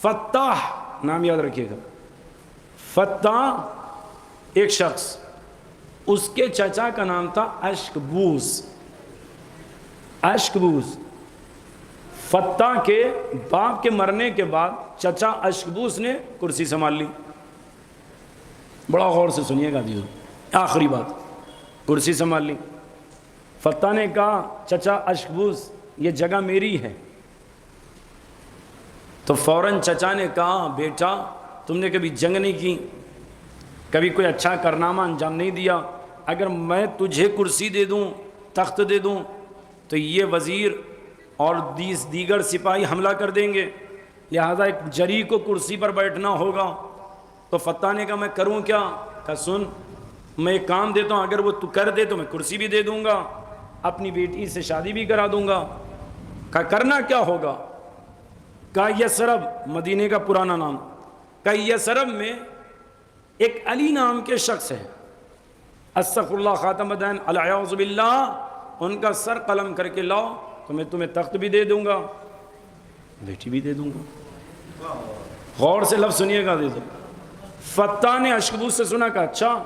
فتح نام یاد رکھیے گا. فتح ایک شخص، اس کے چچا کا نام تھا اشکبوس. اشکبوس فتح کے باپ کے مرنے کے بعد چچا اشکبوس نے کرسی سنبھال لی. بڑا غور سے سنیے گا دیو، آخری بات، کرسی سنبھال لی. فتح نے کہا چچا اشکبوس یہ جگہ میری ہے. تو فوراً چچا نے کہا بیٹا تم نے کبھی جنگ نہیں کی، کبھی کوئی اچھا کارنامہ انجام نہیں دیا، اگر میں تجھے کرسی دے دوں، تخت دے دوں تو یہ وزیر اور دیگر سپاہی حملہ کر دیں گے، لہذا ایک جری کو کرسی پر بیٹھنا ہوگا. تو فتح نے کہا میں کروں کیا؟ کہا سن میں ایک کام دیتا ہوں، اگر وہ تو کر دے تو میں کرسی بھی دے دوں گا، اپنی بیٹی سے شادی بھی کرا دوں گا. کہا کرنا کیا ہوگا؟ کہا یثرب، مدینے کا پرانا نام. کہا یثرب میں ایک علی نام کے شخص ہے، استغفر اللہ خاتم الدین الیاذ باللہ، ان کا سر قلم کر کے لاؤ تو میں تمہیں تخت بھی دے دوں گا، بیٹی بھی دے دوں گا. غور سے لفظ سنیے گا. فتح نے اشکبوس سے سنا کہ اچھا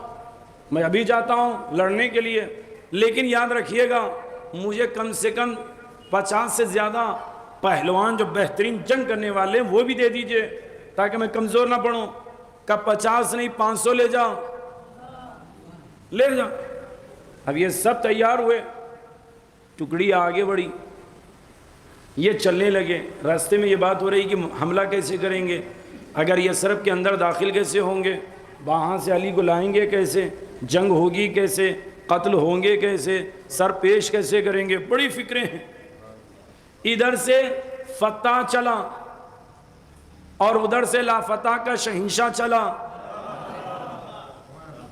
میں ابھی جاتا ہوں لڑنے کے لیے، لیکن یاد رکھیے گا مجھے کم سے کم 50 سے زیادہ پہلوان جو بہترین جنگ کرنے والے ہیں وہ بھی دے دیجئے تاکہ میں کمزور نہ پڑوں. کہ 50 نہیں 500 لے جا. اب یہ سب تیار ہوئے، ٹکڑی آگے بڑھی، یہ چلنے لگے. راستے میں یہ بات ہو رہی کہ حملہ کیسے کریں گے، اگر یہ یثرب کے اندر داخل کیسے ہوں گے، وہاں سے علی کو لائیں گے کیسے، جنگ ہوگی کیسے، قتل ہوں گے کیسے، سر پیش کیسے کریں گے، بڑی فکریں ہیں. ادھر سے فتح چلا اور ادھر سے لا فتح کا شہنشاہ چلا.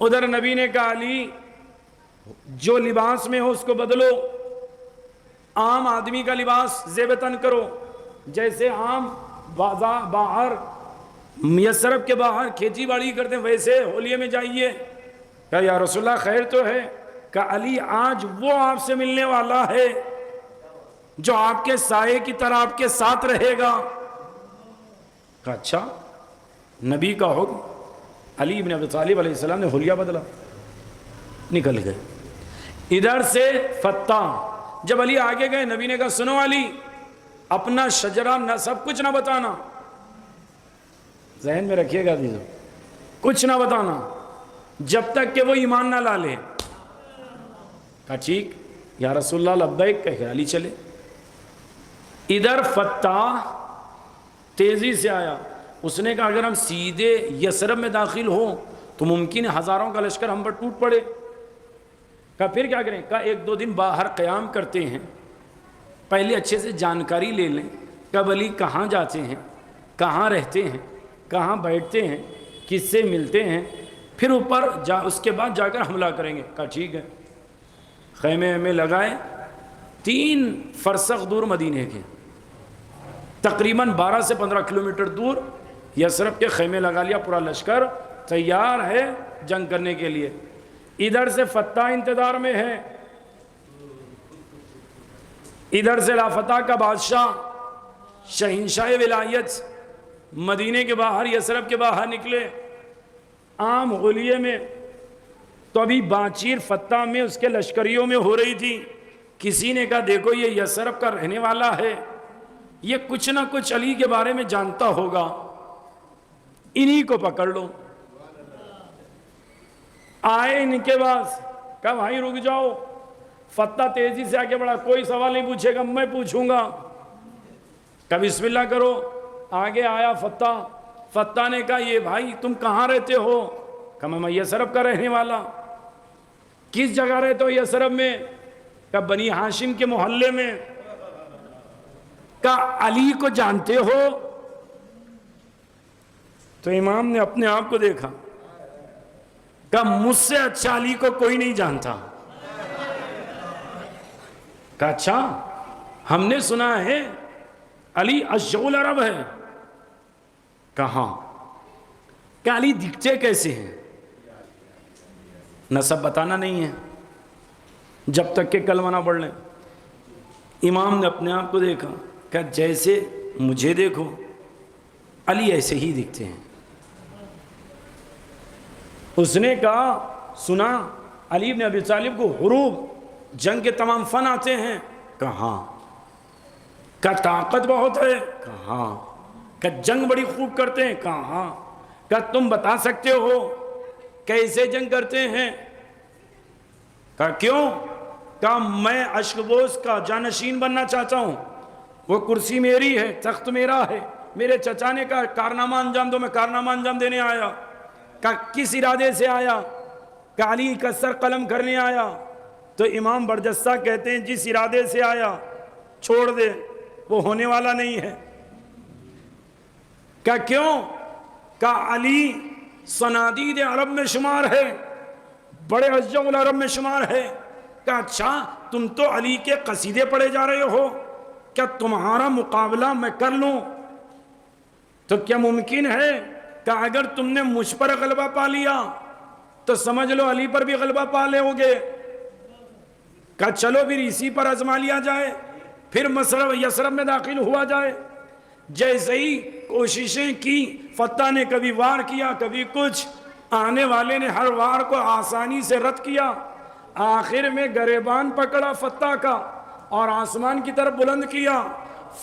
ادھر نبی نے کہا علی جو لباس میں ہو اس کو بدلو، عام آدمی کا لباس زیب تن کرو، جیسے عام باہر یثرب کے باہر کھیتی باڑی کرتے ہیں ویسے ہولیے میں جائیے. کہا یا رسول اللہ خیر تو ہے؟ کہا علی آج وہ آپ سے ملنے والا ہے جو آپ کے سائے کی طرح آپ کے ساتھ رہے گا. کہا اچھا نبی کا حکم. علی ابن ابی طالب علیہ السلام نے حلیہ بدلا، نکل گئے. ادھر سے فتح جب علی آگے گئے، نبی نے کہا سنو علی اپنا شجرہ نہ سب کچھ نہ بتانا، ذہن میں رکھیے گا دیزو، کچھ نہ بتانا جب تک کہ وہ ایمان نہ لا لے. کہا ٹھیک یا رسول اللہ لبیک، کہہ علی چلے. ادھر فتح تیزی سے آیا، اس نے کہا اگر ہم سیدھے یثرب میں داخل ہوں تو ممکن ہے ہزاروں کا لشکر ہم پر ٹوٹ پڑے. کہا پھر کیا کریں؟ کہا 1-2 دن باہر قیام کرتے ہیں، پہلے اچھے سے جانکاری لے لیں کب علی کہاں جاتے ہیں، کہاں رہتے ہیں، کہاں بیٹھتے ہیں، کس سے ملتے ہیں، پھر اوپر اس کے بعد جا کر حملہ کریں گے. کہا ٹھیک ہے. خیمے میں لگائے، 3 فرسخ دور مدینے کے، تقریباً 12 سے 15 کلومیٹر دور یثرب کے خیمے لگا لیا. پورا لشکر تیار ہے جنگ کرنے کے لیے. ادھر سے فتح انتظار میں ہے، ادھر سے لا فتح کا بادشاہ شہنشاہ ولایت مدینے کے باہر یثرب کے باہر نکلے عام غلیے میں. تو ابھی بانچیر فتح میں اس کے لشکریوں میں ہو رہی تھی. کسی نے کہا دیکھو یہ یثرب کا رہنے والا ہے، یہ کچھ نہ کچھ علی کے بارے میں جانتا ہوگا، انہی کو پکڑ لو. آئے ان کے پاس، کہا بھائی رک جاؤ. فتح تیزی سے آگے بڑھا، کوئی سوال نہیں پوچھے گا میں پوچھوں گا. کہا بسم اللہ کرو. آگے آیا فتح. فتح نے کہا یہ بھائی تم کہاں رہتے ہو؟ کہا میں یثرب کا رہنے والا. کس جگہ رہتے ہو یثرب میں؟ کہا بنی ہاشم کے محلے میں. کہا علی کو جانتے ہو؟ تو امام نے اپنے آپ کو دیکھا، کہا مجھ سے اچھا علی کو کوئی نہیں جانتا. کہا اچھا ہم نے سنا ہے علی اشجع العرب ہے. کہاں؟ کہ علی دکھتے کیسے ہیں؟ نسب بتانا نہیں ہے جب تک کہ کلمہ نہ پڑھ لیں. امام نے اپنے آپ کو دیکھا کہ جیسے مجھے دیکھو، علی ایسے ہی دکھتے ہیں۔ اس نے کہا سنا علی بن ابی طالب کو حروب جنگ کے تمام فن آتے ہیں؟ کہاں؟ کہ طاقت بہت ہے؟ کہاں؟ کہ جنگ بڑی خوب کرتے ہیں؟ کہاں؟ کہ تم بتا سکتے ہو کیسے جنگ کرتے ہیں؟ کہ کیوں؟ کہ میں اشکبوس کا جانشین بننا چاہتا ہوں، وہ کرسی میری ہے، تخت میرا ہے، میرے چچا نے کہا کارنامہ انجام دو، میں کارنامہ انجام دینے آیا۔ کہ کس ارادے سے آیا؟ کہ علی کا سر قلم کرنے آیا۔ تو امام برجستہ کہتے ہیں جس ارادے سے آیا چھوڑ دے، وہ ہونے والا نہیں ہے۔ کہ کیوں؟ کہ علی صنادید عرب میں شمار ہے، بڑے عجم العرب میں شمار ہے۔ کہ اچھا تم تو علی کے قصیدے پڑھے جا رہے ہو، کیا تمہارا مقابلہ میں کر لوں؟ تو کیا ممکن ہے کہ اگر تم نے مجھ پر غلبہ پا لیا تو سمجھ لو علی پر بھی غلبہ پا لے ہوگے؟ کہ چلو پھر اسی پر آزما لیا جائے، پھر یثرب میں داخل ہوا جائے۔ جیسے ہی کوششیں کی، فتح نے کبھی وار کیا کبھی کچھ، آنے والے نے ہر وار کو آسانی سے رد کیا۔ آخر میں گریبان پکڑا فتح کا اور آسمان کی طرف بلند کیا۔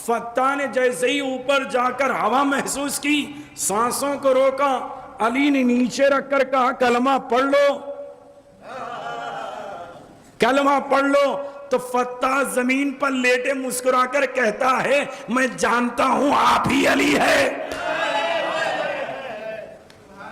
فتح نے جیسے ہی اوپر جا کر ہوا محسوس کی، سانسوں کو روکا، علی نے نیچے رکھ کر کہا کلمہ پڑھ لو، کلمہ پڑھ لو۔ تو فتح زمین پر لیٹے مسکرا کر کہتا ہے میں جانتا ہوں آپ ہی علی ہے،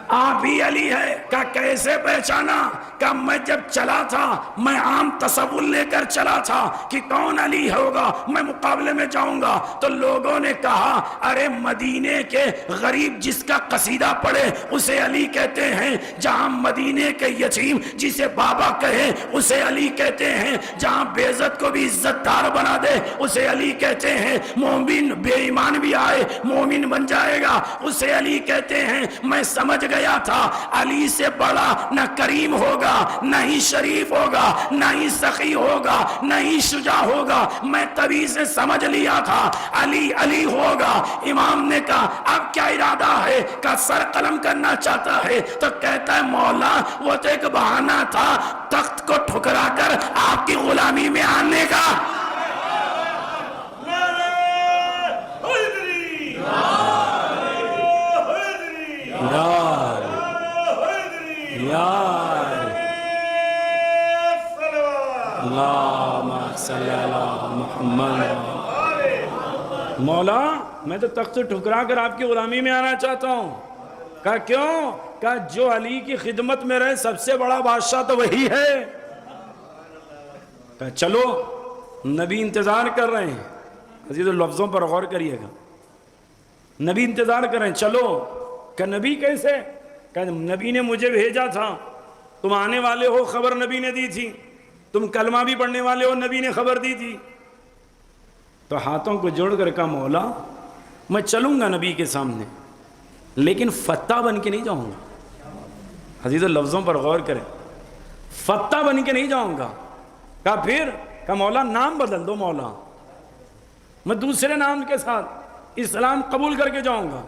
آپ ہی علی ہے۔ کہ کیسے پہچانا؟ کہ میں جب چلا تھا میں عام تصور لے کر چلا تھا کہ کون علی ہوگا، میں مقابلے میں جاؤں گا۔ تو لوگوں نے کہا ارے مدینے کے غریب جس کا قصیدہ پڑھے اسے علی کہتے ہیں، جہاں مدینے کے یتیم جسے بابا کہے اسے علی کہتے ہیں، جہاں بے عزت کو بھی عزت دار بنا دے اسے علی کہتے ہیں، مومن بے ایمان بھی آئے مومن بن جائے گا اسے علی کہتے ہیں۔ میں سمجھ گیا تھا علی سے بڑا نہ کریم ہوگا، نہ ہی شریف ہوگا، نہ ہی سخی ہوگا، نہ ہی شجاع ہوگا۔ میں تبھی سے سمجھ لیا تھا علی علی ہوگا۔ امام نے کہا اب کیا ارادہ ہے؟ کہ سر قلم کرنا چاہتا ہے۔ تو کہتا ہے مولا وہ تو ایک بہانہ تھا تخت کو ٹھکرا کر آپ کی غلامی میں آنے کا۔ مولا میں تو تخت ٹھکرا کر آپ کی غلامی میں آنا چاہتا ہوں۔ کہا کیوں؟ کہا جو علی کی خدمت میں رہے سب سے بڑا بادشاہ تو وہی ہے۔ کہا چلو نبی انتظار کر رہے ہیں، عزیز لفظوں پر غور کریے گا، نبی انتظار کر رہے ہیں، چلو۔ کہ نبی کیسے؟ کہ نبی نے مجھے بھیجا تھا، تم آنے والے ہو خبر نبی نے دی تھی، تم کلمہ بھی پڑھنے والے ہو نبی نے خبر دی تھی۔ تو ہاتھوں کو جوڑ کر کہا مولا میں چلوں گا نبی کے سامنے لیکن فتح بن کے نہیں جاؤں گا۔ عزیز لفظوں پر غور کریں، فتح بن کے نہیں جاؤں گا۔ کہا پھر؟ کہا مولا نام بدل دو مولا، میں دوسرے نام کے ساتھ اسلام قبول کر کے جاؤں گا۔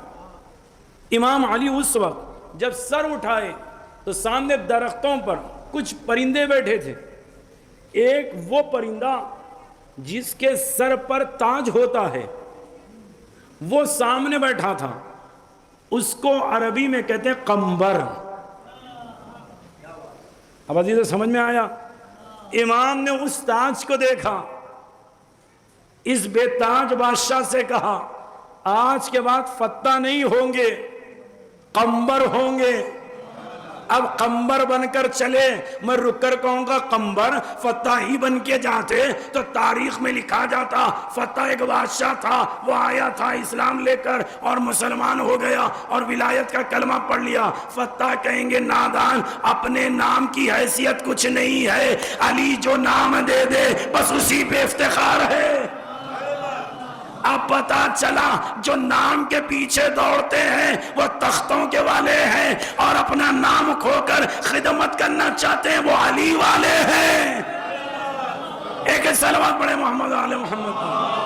امام علی اس وقت جب سر اٹھائے تو سامنے درختوں پر کچھ پرندے بیٹھے تھے۔ ایک وہ پرندہ جس کے سر پر تاج ہوتا ہے وہ سامنے بیٹھا تھا، اس کو عربی میں کہتے ہیں قمبر۔ اب عزیزو سمجھ میں آیا؟ امام نے اس تاج کو دیکھا، اس بے تاج بادشاہ سے کہا آج کے بعد فتح نہیں ہوں گے، قمبر ہوں گے۔ اب قمبر بن کر چلے، میں رک کر کہوں گا قمبر فتح ہی بن کے جاتے تو تاریخ میں لکھا جاتا فتح ایک بادشاہ تھا، وہ آیا تھا اسلام لے کر اور مسلمان ہو گیا اور ولایت کا کلمہ پڑھ لیا۔ فتح کہیں گے نادان، اپنے نام کی حیثیت کچھ نہیں ہے، علی جو نام دے دے بس اسی پہ افتخار ہے۔ اب پتا چلا جو نام کے پیچھے دوڑتے ہیں وہ تختوں کے والے ہیں اور اپنا نام کھو کر خدمت کرنا چاہتے ہیں وہ علی والے ہیں۔ ایک صلوات پڑھے محمد آل محمد۔